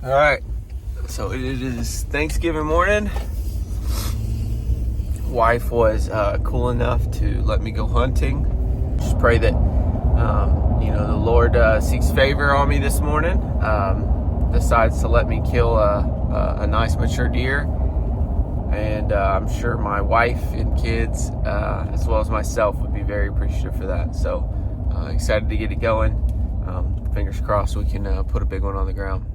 All right, so it is Thanksgiving morning. Wife was cool enough to let me go hunting. Just pray that the Lord seeks favor on me this morning. Decides to let me kill a nice mature deer, and I'm sure my wife and kids, as well as myself, would be very appreciative for that. So excited to get it going. Fingers crossed we can put a big one on the ground.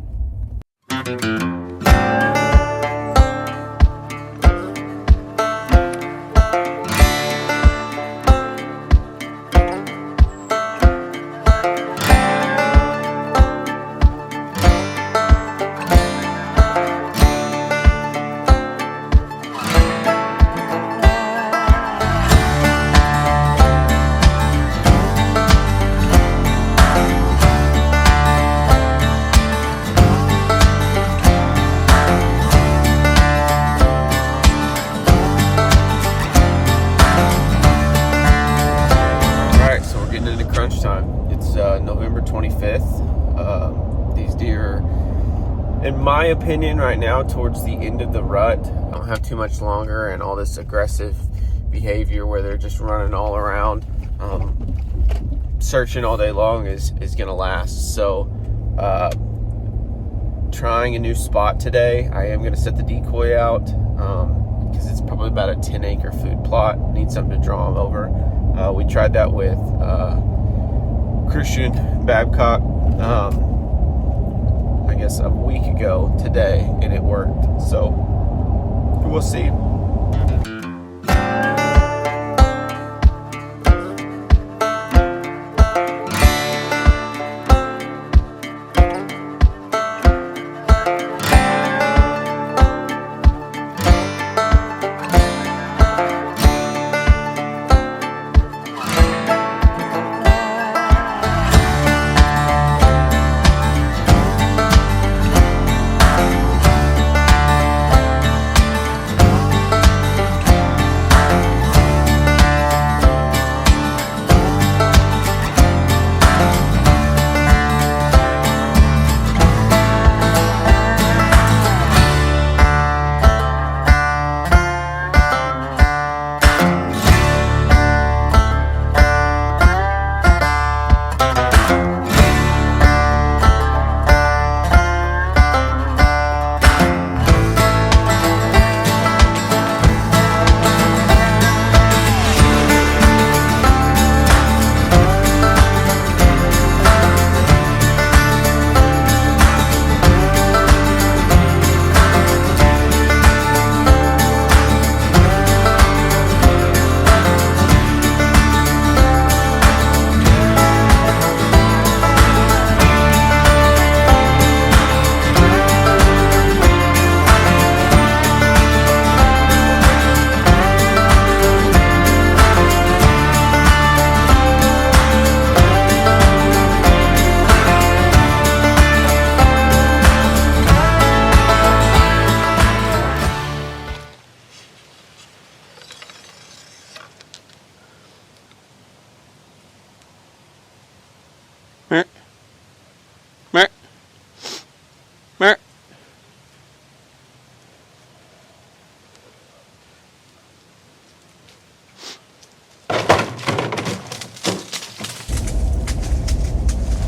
Crunch time. It's November 25th. These deer, in my opinion, right now, towards the end of the rut, don't have too much longer, and all this aggressive behavior where they're just running all around, searching all day long is going to last. So, trying a new spot today. I am going to set the decoy out because it's probably about a 10-acre food plot. Need something to draw them over. We tried that with Christian Babcock, I guess a week ago today, and it worked. So we'll see.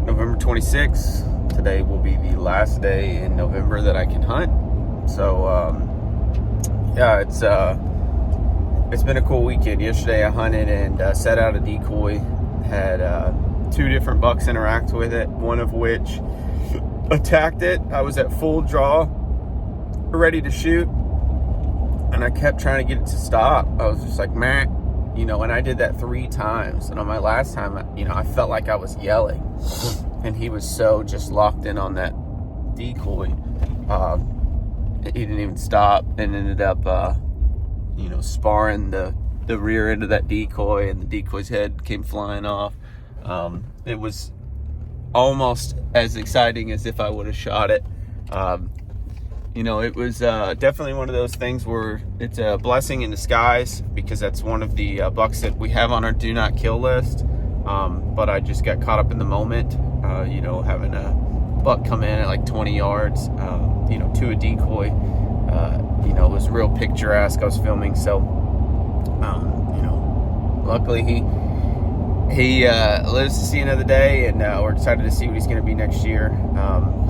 November 26th. Today will be the last day in November that I can hunt. So it's been a cool weekend. Yesterday I hunted and set out a decoy. Had 2 different bucks interact with it, one of which attacked it. I was at full draw, ready to shoot, and I kept trying to get it to stop. I was just like, man, and I did that 3 times. And on my last time, I felt like I was yelling, and he was so just locked in on that decoy. He didn't even stop, and ended up, sparring the rear end of that decoy, and the decoy's head came flying off. It was almost as exciting as if I would have shot it. It was definitely one of those things where it's a blessing in disguise, because that's one of the bucks that we have on our do not kill list. But I just got caught up in the moment, having a buck come in at like 20 yards, to a decoy. It was real picturesque. I was filming, so luckily he lives to see another day, and we're excited to see what he's going to be next year.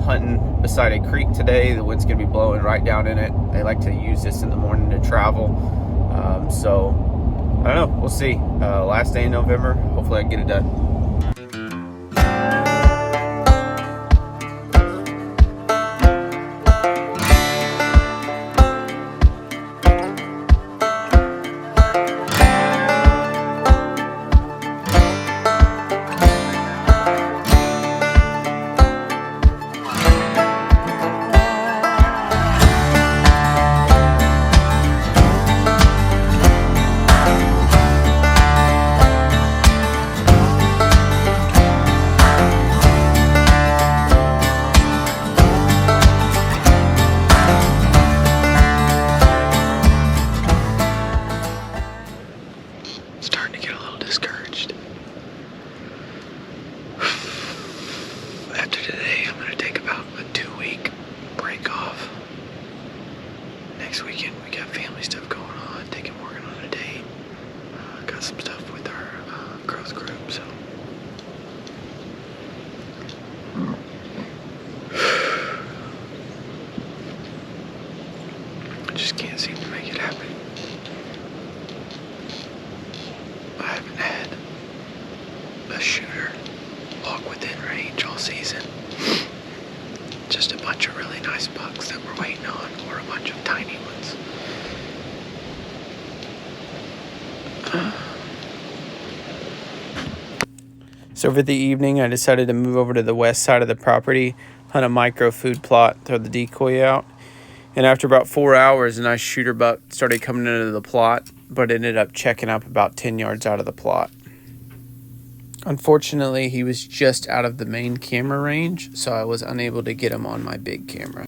Hunting beside a creek today. The wind's going to be blowing right down in it. They like to use this in the morning to travel. So I don't know. We'll see. Last day in November. Hopefully I can get it done. Starting to get a little discouraged. After today, I'm going to take about a 2-week break off. Next weekend, we got family stuff going on, taking Morgan on a date. Got some stuff with our growth group, so. I just can't seem to make it happen. I haven't had a shooter walk within range all season. Just a bunch of really nice bucks that we're waiting on, or a bunch of tiny ones. So for the evening, I decided to move over to the west side of the property, hunt a micro food plot, throw the decoy out. And after about 4 hours, a nice shooter buck started coming into the plot, but ended up checking up about 10 yards out of the plot. Unfortunately, he was just out of the main camera range, so I was unable to get him on my big camera.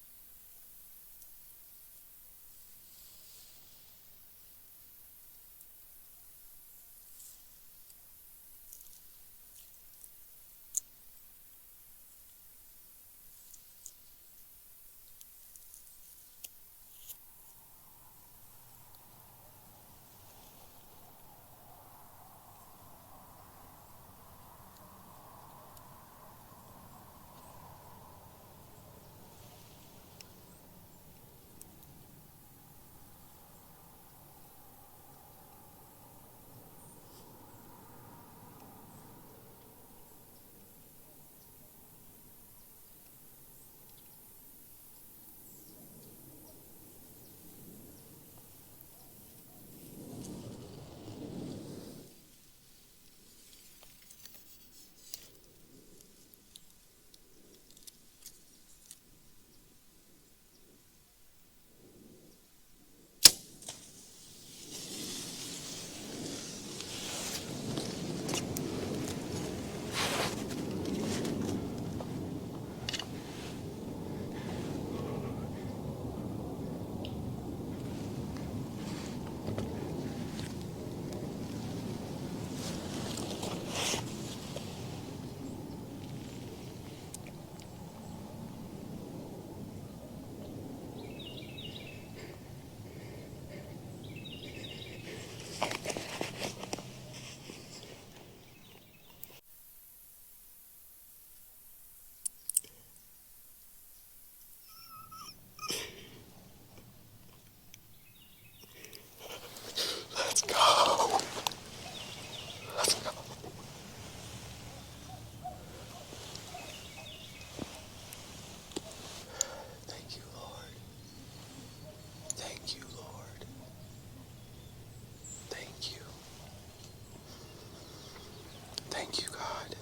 Thank you, God.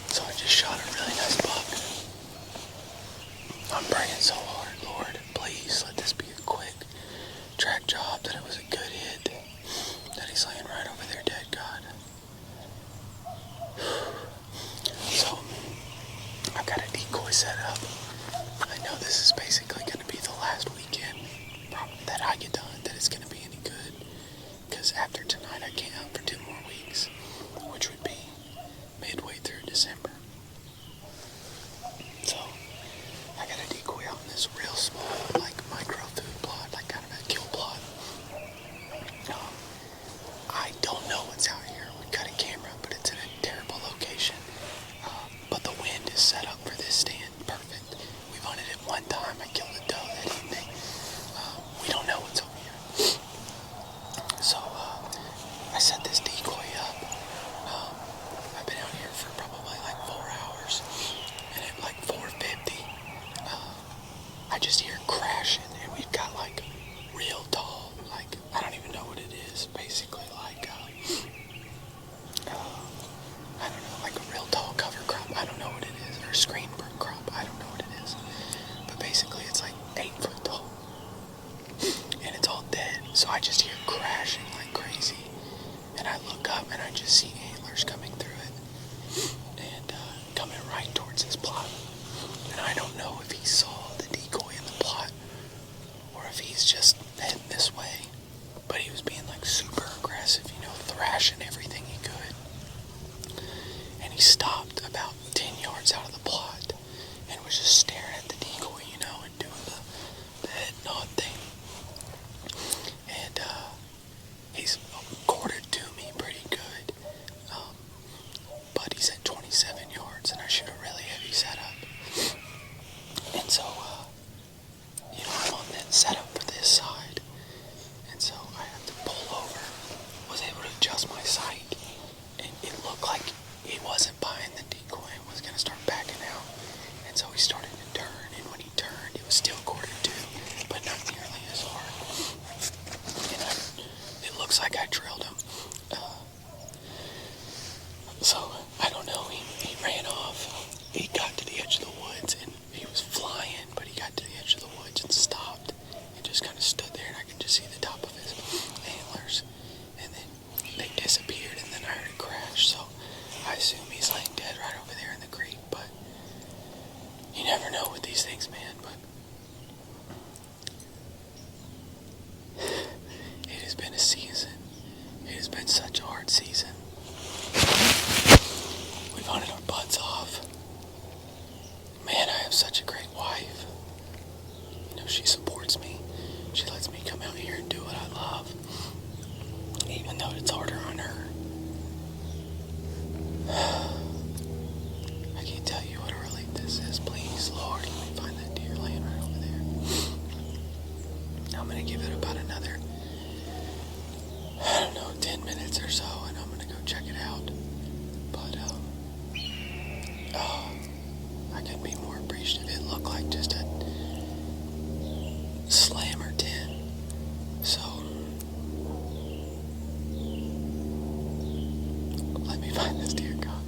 So I just shot a really nice buck. I'm praying so hard, Lord, please let this be a quick track job, that it was a good hit, that he's laying right over there dead, God. So I've got a decoy set up. I know this is basically going to be the last weekend that I get done, that it's going to be any good, because after tonight I can't hunt for 2 more weeks, which would be December. So I got a decoy out in this real small, like micro food plot, like kind of a kill plot. I don't know what's out here. We got a camera, but it's in a terrible location. But the wind is set up for this stand perfect. We've hunted it one time. I killed a doe that evening. We don't know what's over here. So I set this decoy up. I've been out here for probably like 4 hours, and at like 4:50, I just hear crashing, and we've got like real tall, like I don't even know what it is. Basically, like I don't know, like a real tall cover crop. I don't know what it is, or a screen crop. I don't know what it is, but basically it's like 8 foot tall, and it's all dead. So I just hear crashing like crazy, and I look up and I just see antlers coming through it, and coming right towards this plot. And I don't know if he saw the decoy in the plot, or if he's just heading this way. But he was being like super aggressive, you know, thrashing everything he could. And he stopped about 10 yards out of the plot and was just staring at the decoy, you know, and doing the head nod thing. And he's quartered to me pretty good. But he's at 27 yards, and I shoot a really heavy setup. And so, you know, I'm on that setup for this side. And so I have to pull over. Was able to adjust my sight. And it looked like he wasn't buying the decoy and was going to start backing out. And so he started to turn. And when he turned, it was still quartered to, but not nearly as hard. And it looks like I drilled him. So I don't know. He ran off. He got to the edge of the woods and he was flying, but he got to the edge of the woods and stopped and just kind of stood there, and I could just see the top of his antlers, and then they disappeared, and then I heard it crash. So I assume he's laying dead right over there in the creek, but you never know with these things, man. But it has been a season. It has been such a hard season. We've hunted our butts off. Man, I have such a great wife. You know, she supports me. She lets me come out here and do what I love, even though it's harder on her. I can't tell you what a relief this is. Please, Lord, let me find that deer laying right over there. I'm going to give it about another, 10 minutes or so, and I'm going to go check it out. But, I couldn't be more appreciative. It looked like just a slammer 10. So, let me find this deer cock.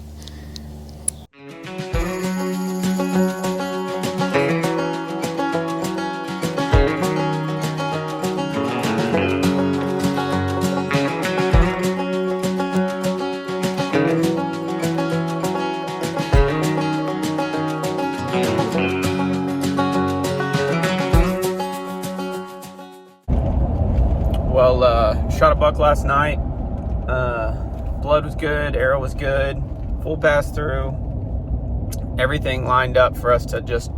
Well, shot a buck last night. Blood was good, arrow was good, full pass through. Everything lined up for us to just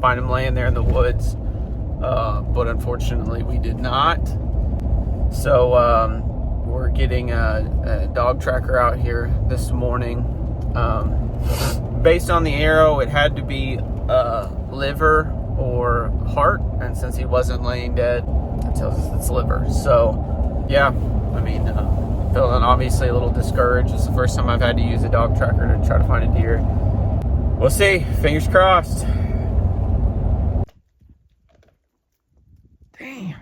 find him laying there in the woods. But unfortunately we did not. So we're getting a dog tracker out here this morning. Based on the arrow, it had to be liver or heart, and since he wasn't laying dead, it tells us it's liver. So yeah, I mean, feeling obviously a little discouraged. It's the first time I've had to use a dog tracker to try to find a deer. We'll see. Fingers crossed. Damn.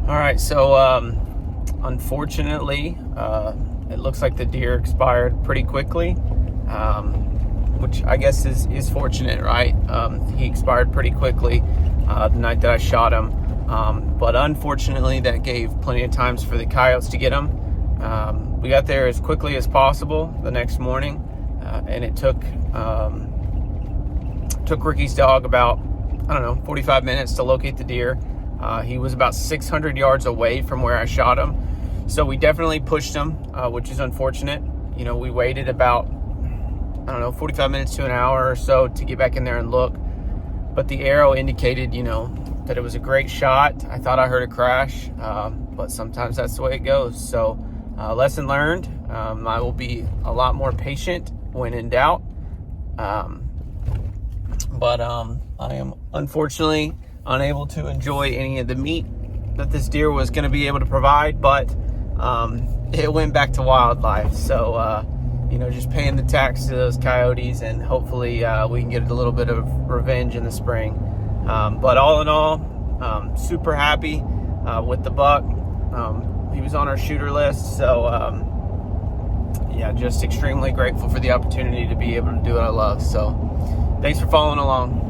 All right, so unfortunately, it looks like the deer expired pretty quickly, which I guess is fortunate, right? He expired pretty quickly the night that I shot him, but unfortunately that gave plenty of times for the coyotes to get him. We got there as quickly as possible the next morning, and it took Took Ricky's dog about, 45 minutes to locate the deer. He was about 600 yards away from where I shot him. So we definitely pushed him, which is unfortunate. We waited about, 45 minutes to an hour or so to get back in there and look. But the arrow indicated, that it was a great shot. I thought I heard a crash, but sometimes that's the way it goes. So lesson learned. I will be a lot more patient when in doubt. But I am unfortunately unable to enjoy any of the meat that this deer was going to be able to provide, but it went back to wildlife. So, just paying the tax to those coyotes, and hopefully we can get a little bit of revenge in the spring. But all in all, super happy with the buck. He was on our shooter list, so just extremely grateful for the opportunity to be able to do what I love. So thanks for following along.